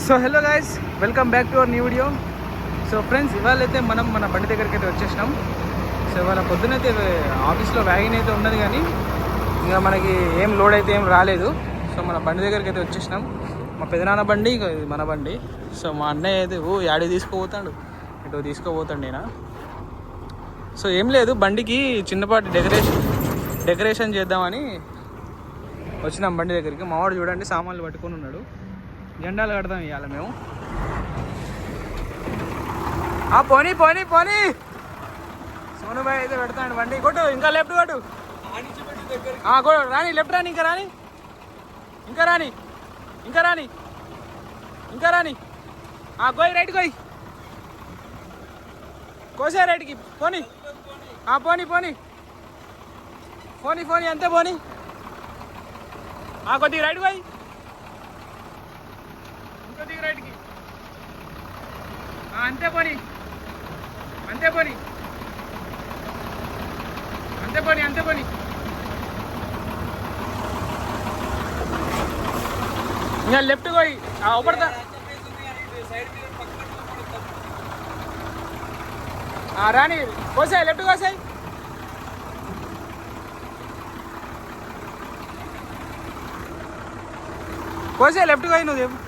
So hello guys, welcome back to our new video. So friends, ఇవాళ అయితే మనం మన బండి దగ్గరికి అయితే వచ్చేసినాం. సో ఇవాళ పొద్దునైతే ఆఫీస్లో వ్యాగిన్ అయితే ఉన్నది, కానీ ఇంకా మనకి ఏం లోడ్ అయితే ఏం రాలేదు. సో మన బండి దగ్గరికి అయితే వచ్చేసినాం. మా పెదనాన్న బండి, ఇది మన బండి. సో మా అన్నయ్య అయితే యాడి తీసుకుపోతాడు, ఇటు తీసుకుపోతాడు నేను. సో ఏం లేదు, బండికి చిన్నపాటి డెకరేషన్ చేద్దామని వచ్చినాం బండి దగ్గరికి. మావాడు చూడండి సామాన్లు పట్టుకొని ఉన్నాడు. జెండాలు కడతాం ఇవాళ మేము. పోనీ పోనీ పోనీ సోనుబాయ్ అయితే పెడతాడు బండి. కొట్టు, ఇంకా లెఫ్ట్ కొట్టు. రాని లెఫ్ట్ రాని, ఇంకా రాని, ఇంకా రాని, ఇంకా రాని, ఇంకా రాని. కోయి రైట్, కోసే రైట్కి పోనీ. పోనీ పోనీ పోనీ పోనీ అంతే పోనీ. కొద్దిగా రైట్ పోయి, ఇంకొద్దిగా రైట్కి. అంతే పోనీ, అంతే పోనీ, అంతే పోనీ, అంతే పోనీ. ఇంకా లెఫ్ట్ పోయి ఒకటిదా. రాని కోసాయి, లెఫ్ట్ కోసాయి. కోసే లెఫ్ట్ పోయి నువ్వు చెప్పు.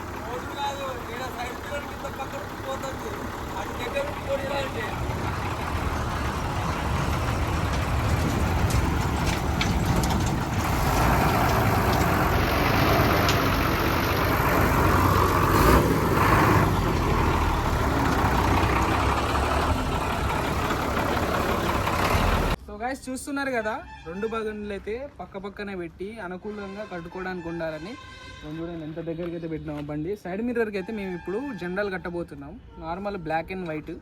గైస్ చూస్తున్నారు కదా, రెండు బండ్లు అయితే పక్క పక్కనే పెట్టి అనుకూలంగా కట్టుకోవడానికి ఉండాలని చూడండి ఎంత దగ్గరికి అయితే పెట్టినాము బండి. సైడ్ మిర్రర్కి అయితే మేము ఇప్పుడు జెండాలు కట్టబోతున్నాం. Normal black and white,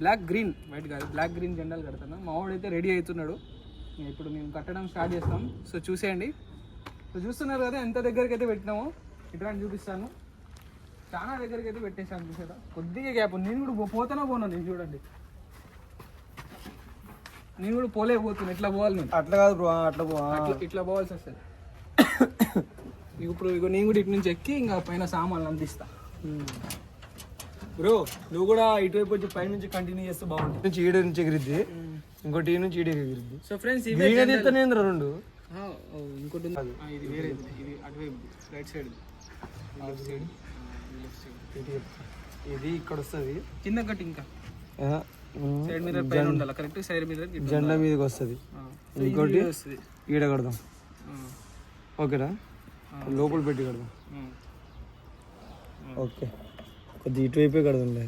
black green, white కాదు బ్లాక్ గ్రీన్ జెండాలు కడుతున్నాం. మా వాడు అయితే రెడీ అవుతున్నాడు. ఇప్పుడు మేము కట్టడం స్టార్ట్ చేస్తాం. సో చూసేయండి. సో చూస్తున్నారు కదా ఎంత దగ్గరికి అయితే పెట్టినామో. ఇట్లా చూపిస్తాను, చాలా దగ్గరికి అయితే పెట్టేసాను. చూసారా, కొద్దిగా గ్యాప్. నేను కూడా పోతానో పోను, నేను చూడండి, నేను కూడా పోలేకపోతున్నా. ఇట్లా పోవాలి నేను. అట్లా కాదు బ్రో, అట్లా ఇట్లా పోవాల్సి వస్తుంది. ఇప్పుడు ఇక నేను కూడా ఇటు నుంచి ఎక్కి ఇంకా పైన సామాన్లు అందిస్తా. బ్రో నువ్వు కూడా ఇటువైపు వచ్చి పై నుంచి కంటిన్యూ చేస్తే బాగుంటుంది. నుంచి ఈడ నుంచి ఎగిరిద్ది, ఇంకోటి ఈ నుంచి ఈడ ఎగిరిద్ది. సో ఫ్రెండ్స్, రెండు ఇంకోటి ఇది వేరే, ఇది అటువైపు రైట్ సైడ్, ఇది ఇక్కడ వస్తుంది కింద కట్టి. ఇంకా సైడ్ మిర్రర్ పైన ఉండాలి, కరెక్ట్ సైడ్ మిర్రర్ జెండా మీదకి వస్తుంది. ఇంకోటి ఈడ కడదాం, ఓకేనా? లోపల పెట్టి కడదాం. ఓకే, కొద్దిగా ఇటువైపే కడదాంలే.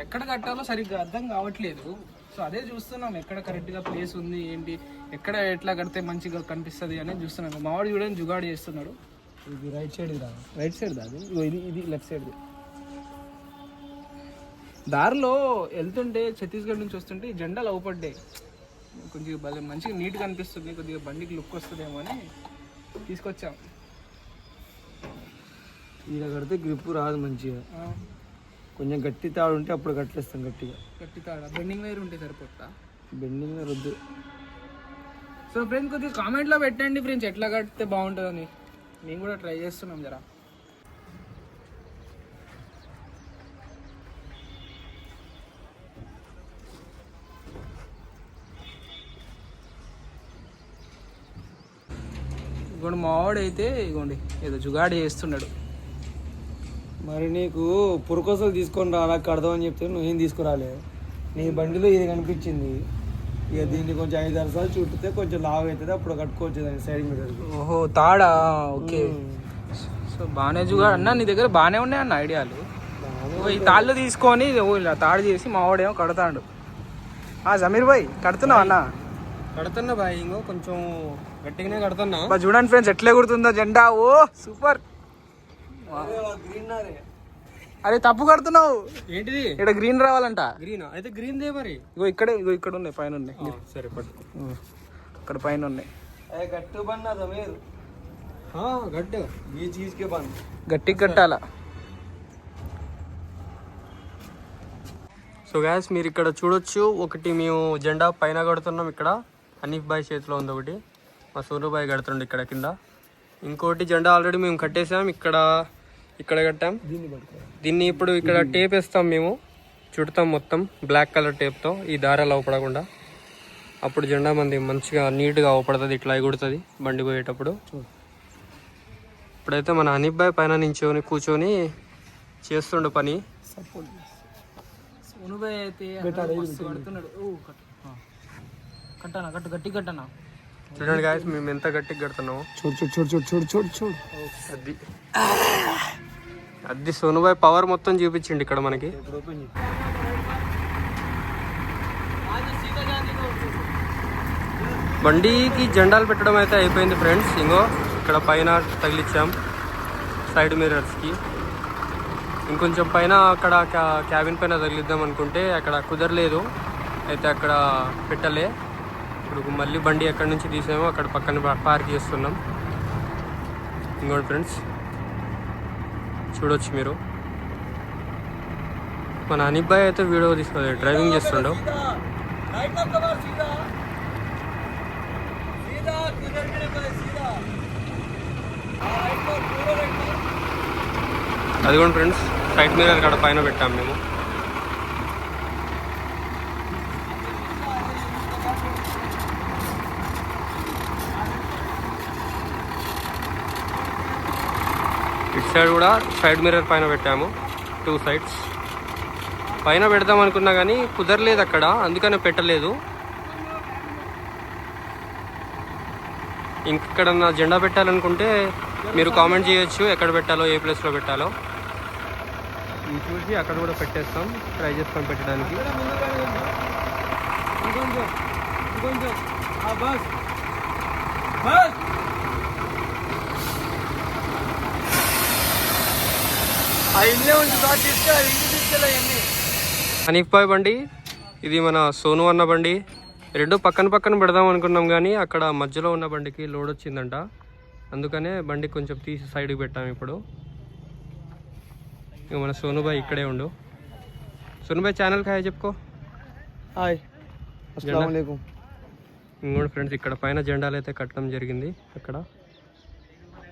ఎక్కడ కట్టాలో సరిగ్గా అర్థం కావట్లేదు. సో అదే చూస్తున్నాం, ఎక్కడ కరెక్ట్గా ప్లేస్ ఉంది ఏంటి, ఎక్కడ ఎట్లా కడితే మంచిగా కనిపిస్తుంది అనేది చూస్తున్నాం. మావాడు చూడండి జుగాడు చేస్తున్నాడు. ఇది రైట్ సైడ్ రా, రైట్ సైడ్ దాది, ఇది లెఫ్ట్ సైడ్. దారిలో వెళ్తుంటే ఛత్తీస్గఢ్ నుంచి వస్తుంటే ఈ జెండాలు అవుపడ్డాయి. కొంచెం భలే మంచిగా నీట్గా అనిపిస్తుంది, కొద్దిగా బండికి లుక్ వస్తుందేమో అని తీసుకొచ్చాం. ఇలా కడితే గ్రిప్ రాదు మంచిగా. కొంచెం గట్టి తాడు ఉంటే అప్పుడు కట్టేస్తాం గట్టిగా. గట్టి తాడు బెండింగ్ వైర్ ఉంటే సరిపోతా. బెండింగ్ వైర్ వద్దు. సో ఫ్రెండ్స్, కొద్దిగా కామెంట్లో పెట్టండి ఫ్రెండ్స్ ఎట్లా కడితే బాగుంటుందని. మేము కూడా ట్రై చేస్తున్నాం జరా. ఇగోండి మావాడు అయితే ఇగోండి ఏదో జుగాడి చేస్తున్నాడు. మరి నీకు పురకోసలు తీసుకొని రాలా కడదామని చెప్తే నువ్వేం తీసుకురాలే. నీ బండిలో ఇది కనిపించింది, ఇక దీన్ని కొంచెం 5-6 సార్లు చుట్టితే కొంచెం లావ్ అవుతుంది, అప్పుడు కట్టుకోవచ్చు దాన్ని సైడ్ మీద. ఓహో తాడా, ఓకే. సో బాగానే జుగాడు అన్న, నీ దగ్గర బాగానే ఉన్నాయి అన్న ఐడియాలు. ఈ తాళ్ళు తీసుకొని ఇలా తాడు చేసి మావాడేమో కడతాడు. జమీర్ భాయ్ కడుతున్నావు అన్న? కడుతున్నా బాయ్, ఇంకో కొంచెం గట్టిగానే కడుతున్నా. చూడండి ఫ్రెండ్స్ ఎట్లా ఎగురుతుందో జెండా. ఓ సూపర్. అరే తప్పు కడుతున్నావు. ఏంటిది? ఇక్కడ గ్రీన్ రావాలంట. గ్రీన్ అయితే గ్రీన్ దే మరి. ఇగో ఇక్కడ ఉన్నాయి, పైన ఉన్నాయి. సరే పట్టు, ఇక్కడ పైన ఉన్నాయి. గట్టి బండి జమీర్, గట్టి ఈ చీజ్కే బండి గట్టిగా కట్టాలా. సో గ్యాస్ మీరు ఇక్కడ చూడొచ్చు, ఒకటి మేము జెండా పైన కడుతున్నాం. ఇక్కడ హనీఫ్ బాయ్ చేతిలో ఉంది ఒకటి, మా సోను బాయ్ కడుతుండే ఇక్కడ కింద. ఇంకోటి జెండా ఆల్రెడీ మేము కట్టేసాం. ఇక్కడ ఇక్కడ కట్టాం. దీన్ని పట్టుకో. దీన్ని ఇప్పుడు ఇక్కడ టేప్ వేస్తాం, మేము చుడతాం మొత్తం బ్లాక్ కలర్ టేప్తో, ఈ దారాలు అవపడకుండా. అప్పుడు జెండా మంది మంచిగా నీట్గా అవపడుతుంది, ఇట్లా ఎగుడుతుంది బండి పోయేటప్పుడు. ఇప్పుడైతే మన హనీఫ్ భాయ్ పైన నించొని కూర్చొని చేస్తుండు పని. సోనుబాయ్ అయితే కడుతున్నాడు. కట్టనా, గట్టి కట్టనా. చూడండి గాయస్, మేము ఎంత గట్టిగా కడుతున్నాము. చూడు. అది సోనుబాయ్ పవర్ మొత్తం చూపించిండు ఇక్కడ మనకి. బండికి జెండాలు పెట్టడం అయితే అయిపోయింది ఫ్రెండ్స్. ఇంకో ఇక్కడ పైన తగిలిచ్చాం సైడ్ మిర్రర్స్కి. ఇంకొంచెం పైన అక్కడ క్యాబిన్ పైన తగిలిద్దాం అనుకుంటే అక్కడ కుదరలేదు, అయితే అక్కడ పెట్టలే. ఇప్పుడు మళ్ళీ బండి ఎక్కడి నుంచి తీసామో అక్కడ పక్కన పార్క్ చేస్తున్నాం. ఇంకోటి ఫ్రెండ్స్ చూడొచ్చు మీరు, మన హనీఫ్ భాయ్ అయితే వీడియో తీసుకోలేదు, డ్రైవింగ్ చేస్తుండో. అదిగోండి ఫ్రెండ్స్, సైడ్ మిర్రర్ కాడ పైన పెట్టాం మేము. ఇటు సైడ్ కూడా సైడ్ మిర్రర్ పైన పెట్టాము, 2 సైడ్స్. పైన పెడదాం అనుకున్నా కానీ కుదరలేదు అక్కడ, అందుకనే పెట్టలేదు. ఇంకెక్కడన్నా జెండా పెట్టాలనుకుంటే మీరు కామెంట్ చేయొచ్చు, ఎక్కడ పెట్టాలో, ఏ ప్లేస్లో పెట్టాలో. చూసి అక్కడ కూడా పెట్టేస్తాం, ట్రై చేస్తాం పెట్టడానికి. హనీఫ్ భాయ్ బండి, ఇది మన సోను అన్న బండి. రెండు పక్కన పక్కన పెడదాం అనుకున్నాం కానీ అక్కడ మధ్యలో ఉన్న బండికి లోడ్ వచ్చిందంట, అందుకనే బండి కొంచెం తీసి సైడ్కి పెట్టాము. ఇప్పుడు ఇక మన సోనుబాయ్ ఇక్కడే ఉండు. సోనుబాయ్ ఛానల్కి హాయ్ చెప్పుకో. హాయ్, అస్సలాము అలైకుం. ఇంకోటి ఫ్రెండ్స్, ఇక్కడ పైన జెండాలు అయితే కట్టడం జరిగింది. అక్కడ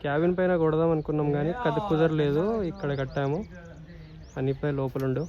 క్యాబిన్ పైన కొడదాం అనుకున్నాం కానీ కుదరలేదు, ఇక్కడ కట్టాము. హనీఫ్ భాయ్ లోపల ఉండు.